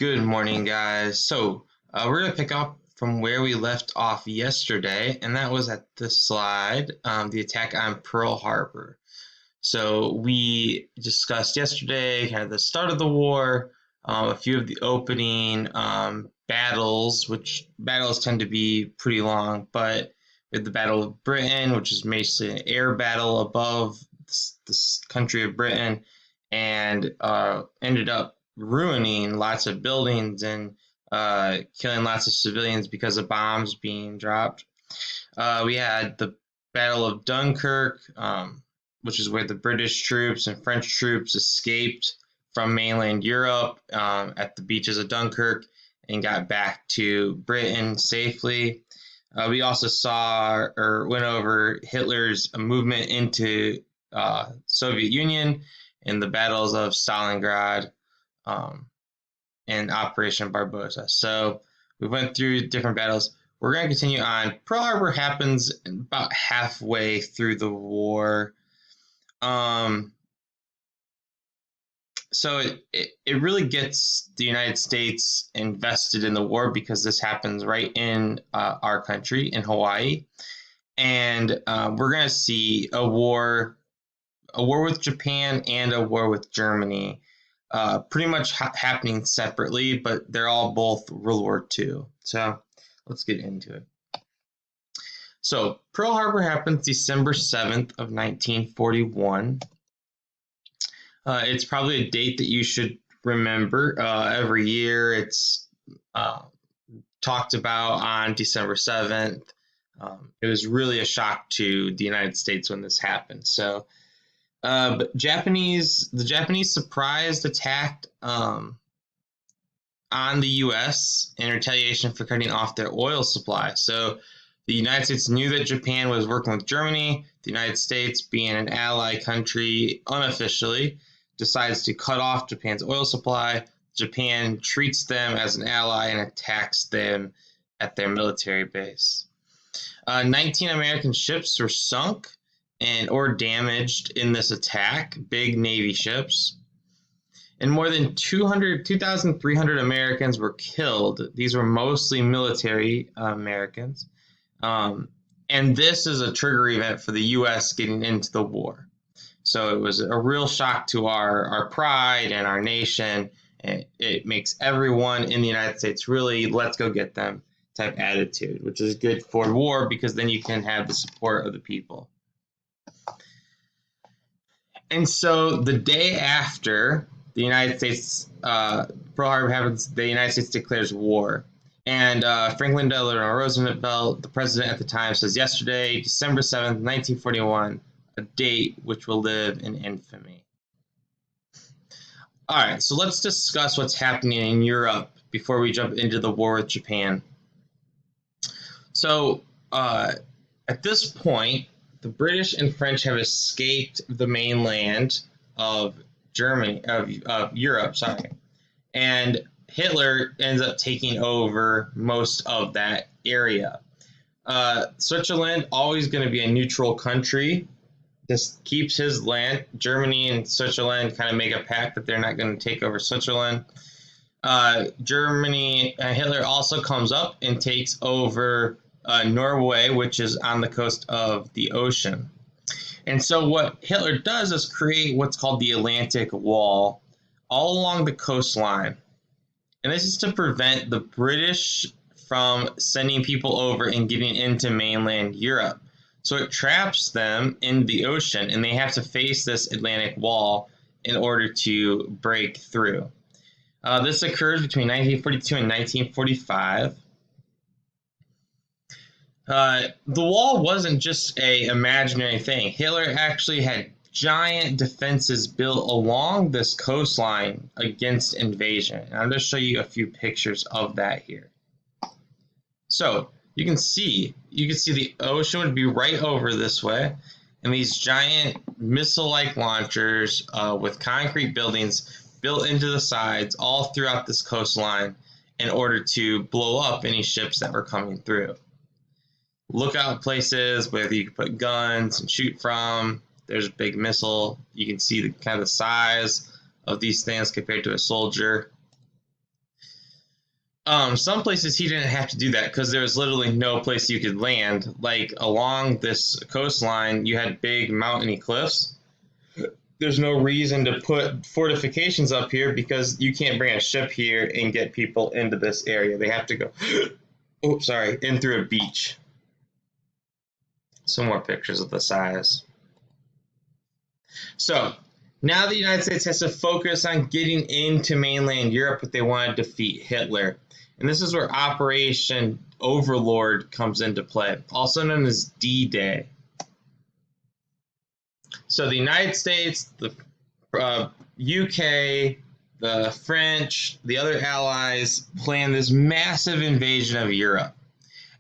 Good morning, guys. We're going to pick up from where we left off yesterday, and that was at the slide, the attack on Pearl Harbor. So we discussed yesterday kind of the start of the war, a few of the opening battles, which battles tend to be pretty long, but with the Battle of Britain, which is basically an air battle above this country of Britain, and ended up ruining lots of buildings and killing lots of civilians because of bombs being dropped. We had the Battle of Dunkirk, which is where the British troops and French troops escaped from mainland Europe at the beaches of Dunkirk and got back to Britain safely. We also saw or went over Hitler's movement into Soviet Union in the battles of Stalingrad and Operation Barbarossa. So we went through different battles. We're going to continue on. Pearl Harbor happens about halfway through the war. So it really gets the United States invested in the war because this happens right in our country, in Hawaii. And we're going to see a war with Japan and a war with Germany pretty much happening separately, but they're all both World War II. So let's get into it. So Pearl Harbor happens December 7th of 1941. It's probably a date that you should remember. Every year it's talked about on December 7th. It was really a shock to the United States when this happened. So but the Japanese surprised attacked on the U.S. in retaliation for cutting off their oil supply. So the United States knew that Japan was working with Germany. The United States, being an ally country unofficially, decides to cut off Japan's oil supply. Japan treats them as an ally and attacks them at their military base. 19 American ships were sunk or damaged in this attack, big Navy ships. And more than 2,300 Americans were killed. These were mostly military Americans. And this is a trigger event for the U.S. getting into the war. So it was a real shock to our pride and our nation. It makes everyone in the United States really, let's go get them type attitude, which is good for war because then you can have the support of the people. And so the day after the United States, Pearl Harbor happens, the United States declares war. And Franklin Delano Roosevelt, the president at the time, says yesterday, December 7th, 1941, a date which will live in infamy. All right, so let's discuss what's happening in Europe before we jump into the war with Japan. So at this point, the British and French have escaped the mainland of Europe, and Hitler ends up taking over most of that area. Switzerland, always going to be a neutral country, just keeps his land. Germany and Switzerland kind of make a pact that they're not going to take over Switzerland. Hitler also comes up and takes over Norway, which is on the coast of the ocean. And so what Hitler does is create what's called the Atlantic Wall all along the coastline. And this is to prevent the British from sending people over and getting into mainland Europe. So it traps them in the ocean, and they have to face this Atlantic Wall in order to break through. This occurs between 1942 and 1945. The wall wasn't just an imaginary thing. Hitler actually had giant defenses built along this coastline against invasion. And I'm going to show you a few pictures of that here. So you can see the ocean would be right over this way, and these giant missile-like launchers with concrete buildings built into the sides all throughout this coastline in order to blow up any ships that were coming through. Lookout places where you can put guns and shoot from. There's a big missile. You can see the kind of size of these things compared to a soldier. Some places he didn't have to do that because there was literally no place you could land. Like along this coastline, you had big mountainy cliffs. There's no reason to put fortifications up here because you can't bring a ship here and get people into this area. They have to go, oh, sorry, in through a beach. Some more pictures of the size. So now the United States has to focus on getting into mainland Europe if they want to defeat Hitler. And this is where Operation Overlord comes into play, also known as D-Day. So the United States, the UK, the French, the other allies plan this massive invasion of Europe.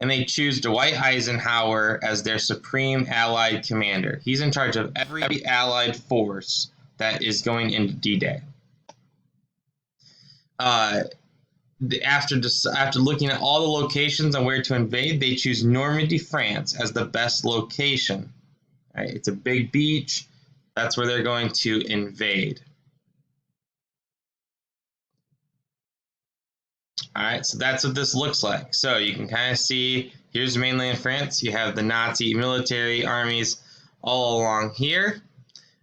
And they choose Dwight Eisenhower as their supreme allied commander. He's in charge of every allied force that is going into D-Day. After looking at all the locations on where to invade, they choose Normandy, France as the best location. Right? It's a big beach. That's where they're going to invade. All right, so that's what this looks like. So you can kind of see, here's mainland France. You have the Nazi military armies all along here.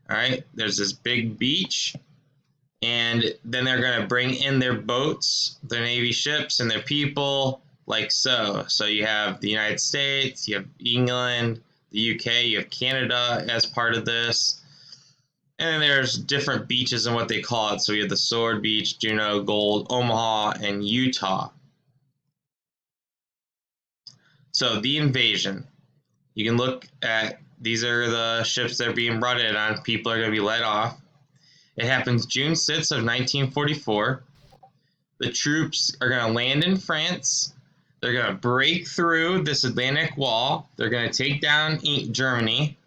All right, there's this big beach. And then they're going to bring in their boats, their Navy ships, and their people like so. So you have the United States, you have England, the UK, you have Canada as part of this. And then there's different beaches and what they call it. So you have the Sword Beach, Juneau, Gold, Omaha, and Utah. So the invasion. You can look at, these are the ships that are being brought in on. People are going to be let off. It happens June 6th of 1944. The troops are going to land in France. They're going to break through this Atlantic wall. They're going to take down Germany.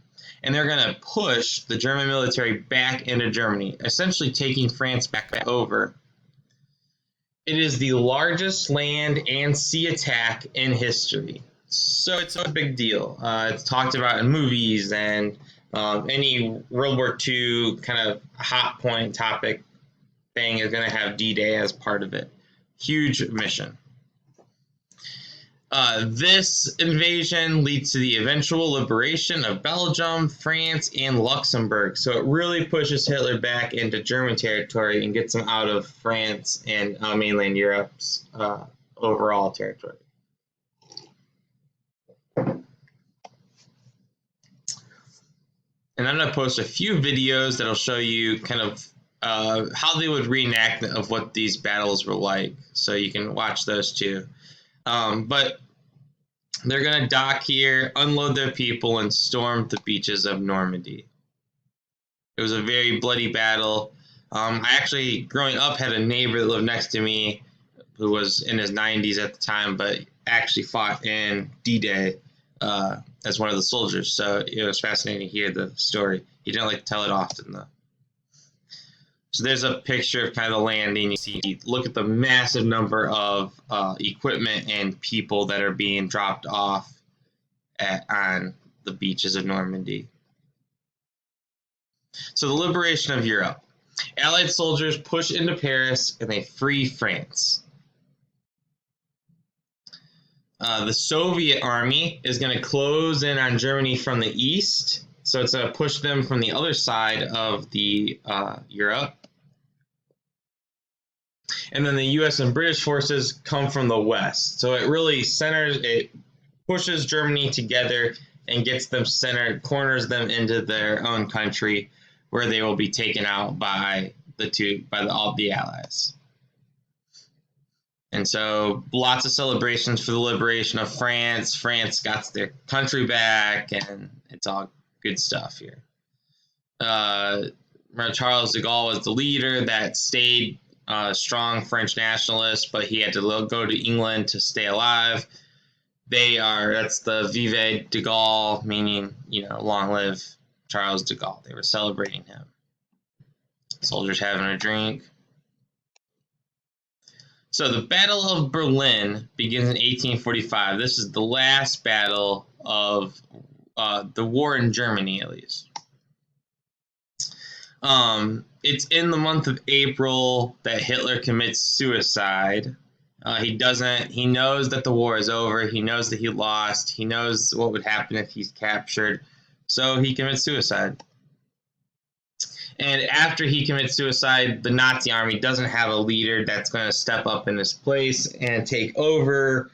And they're going to push the German military back into Germany, essentially taking France back over. It is the largest land and sea attack in history. So it's a big deal. It's talked about in movies and any World War II kind of hot point topic thing is going to have D-Day as part of it. Huge mission. This invasion leads to the eventual liberation of Belgium, France, and Luxembourg. So it really pushes Hitler back into German territory and gets him out of France and mainland Europe's overall territory. And I'm going to post a few videos that'll show you kind of how they would reenact of what these battles were like. So you can watch those too. But they're going to dock here, unload their people, and storm the beaches of Normandy. It was a very bloody battle. I actually, growing up, had a neighbor that lived next to me who was in his 90s at the time, but actually fought in D-Day as one of the soldiers. So it was fascinating to hear the story. He didn't like to tell it often, though. So there's a picture of kind of the landing. You see, look at the massive number of equipment and people that are being dropped off on the beaches of Normandy. So the liberation of Europe. Allied soldiers push into Paris and they free France. The Soviet army is going to close in on Germany from the east. So it's going to push them from the other side of the Europe. And then the U.S. and British forces come from the west. So it really it pushes Germany together and gets them centered, corners them into their own country, where they will be taken out by all the allies. And so lots of celebrations for the liberation of France. France got their country back, and it's all good stuff here. Charles de Gaulle was the leader that stayed strong French nationalist, but he had to go to England to stay alive. That's the Vive de Gaulle, meaning, long live Charles de Gaulle. They were celebrating him. Soldiers having a drink. So the Battle of Berlin begins in 1845. This is the last battle of the war in Germany, at least. It's in the month of April that Hitler commits suicide, He knows that the war is over. He knows that he lost. He knows what would happen if he's captured. So he commits suicide. And after he commits suicide, the Nazi army doesn't have a leader that's going to step up in his place and take over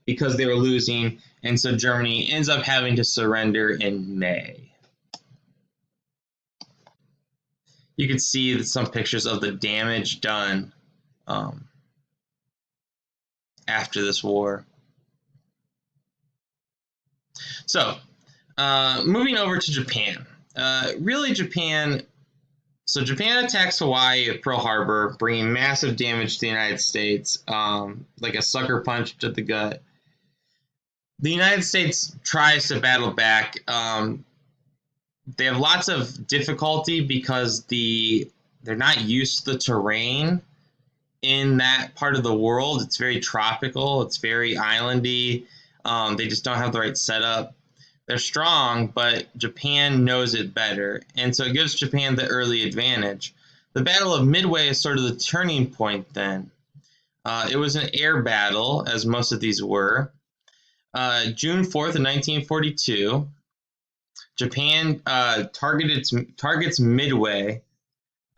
because they were losing. And so Germany ends up having to surrender in May. You can see some pictures of the damage done after this war. So, moving over to Japan. Really, Japan attacks Hawaii at Pearl Harbor, bringing massive damage to the United States, like a sucker punch to the gut. The United States tries to battle back. They have lots of difficulty because they're not used to the terrain in that part of the world. It's very tropical. It's very islandy. They just don't have the right setup. They're strong, but Japan knows it better, and so it gives Japan the early advantage. The Battle of Midway is sort of the turning point then. It was an air battle, as most of these were. June 4th of 1942, Japan targets Midway,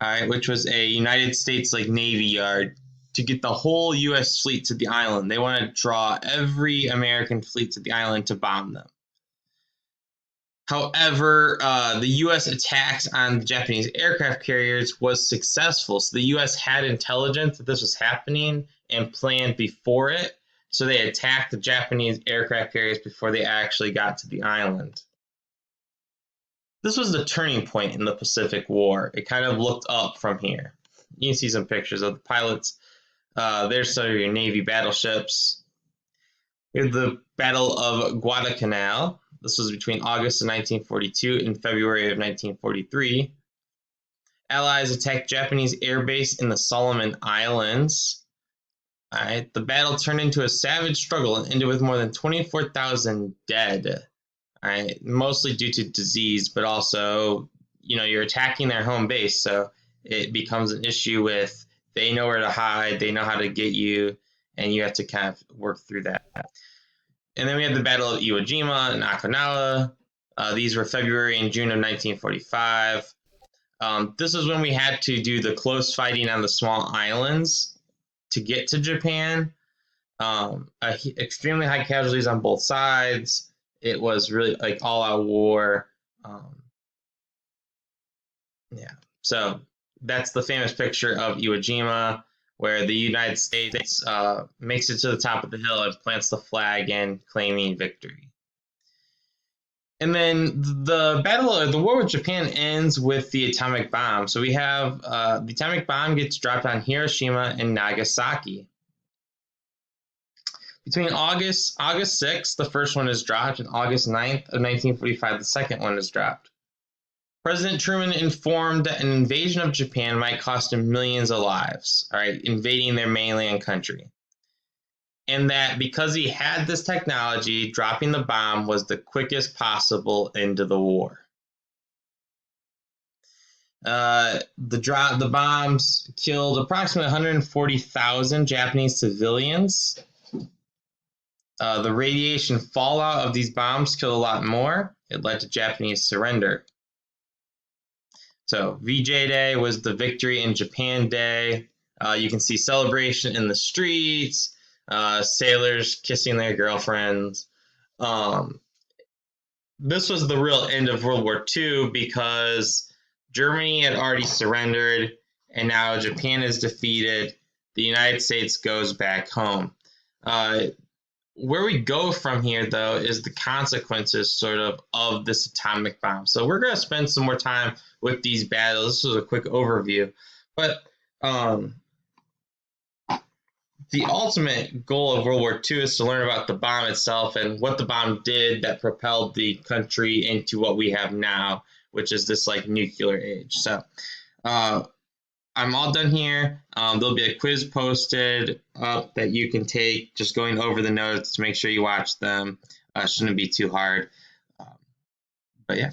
all right, which was a United States Navy yard, to get the whole U.S. fleet to the island. They want to draw every American fleet to the island to bomb them. However, the U.S. attacks on the Japanese aircraft carriers was successful. So the U.S. had intelligence that this was happening and planned before it. So they attacked the Japanese aircraft carriers before they actually got to the island. This was the turning point in the Pacific War. It kind of looked up from here. You can see some pictures of the pilots. There's some of your Navy battleships. Here's the Battle of Guadalcanal. This was between August of 1942 and February of 1943. Allies attacked Japanese air base in the Solomon Islands. All right, the battle turned into a savage struggle and ended with more than 24,000 dead. All right, mostly due to disease, but also, you're attacking their home base, so it becomes an issue with they know where to hide, they know how to get you, and you have to kind of work through that. And then we had the Battle of Iwo Jima and Okinawa. These were February and June of 1945. This is when we had to do the close fighting on the small islands to get to Japan. Extremely high casualties on both sides. It was really all-out war. So that's the famous picture of Iwo Jima, where the United States makes it to the top of the hill and plants the flag in, claiming victory. And then the war with Japan ends with the atomic bomb. So we have the atomic bomb gets dropped on Hiroshima and Nagasaki. Between August 6th, the first one is dropped, and August 9th of 1945, the second one is dropped. President Truman informed that an invasion of Japan might cost him millions of lives, all right, invading their mainland country. And that because he had this technology, dropping the bomb was the quickest possible end to the war. The bombs killed approximately 140,000 Japanese civilians. The radiation fallout of these bombs killed a lot more. It led to Japanese surrender. So VJ Day was the Victory in Japan Day. You can see celebration in the streets, sailors kissing their girlfriends. This was the real end of World War II because Germany had already surrendered, and now Japan is defeated. The United States goes back home. Where we go from here, though, is the consequences of this atomic bomb. So we're going to spend some more time with these battles. This was a quick overview. But the ultimate goal of World War II is to learn about the bomb itself and what the bomb did that propelled the country into what we have now, which is this nuclear age. So I'm all done here. There'll be a quiz posted up that you can take, just going over the notes to make sure you watch them. Shouldn't be too hard. But yeah.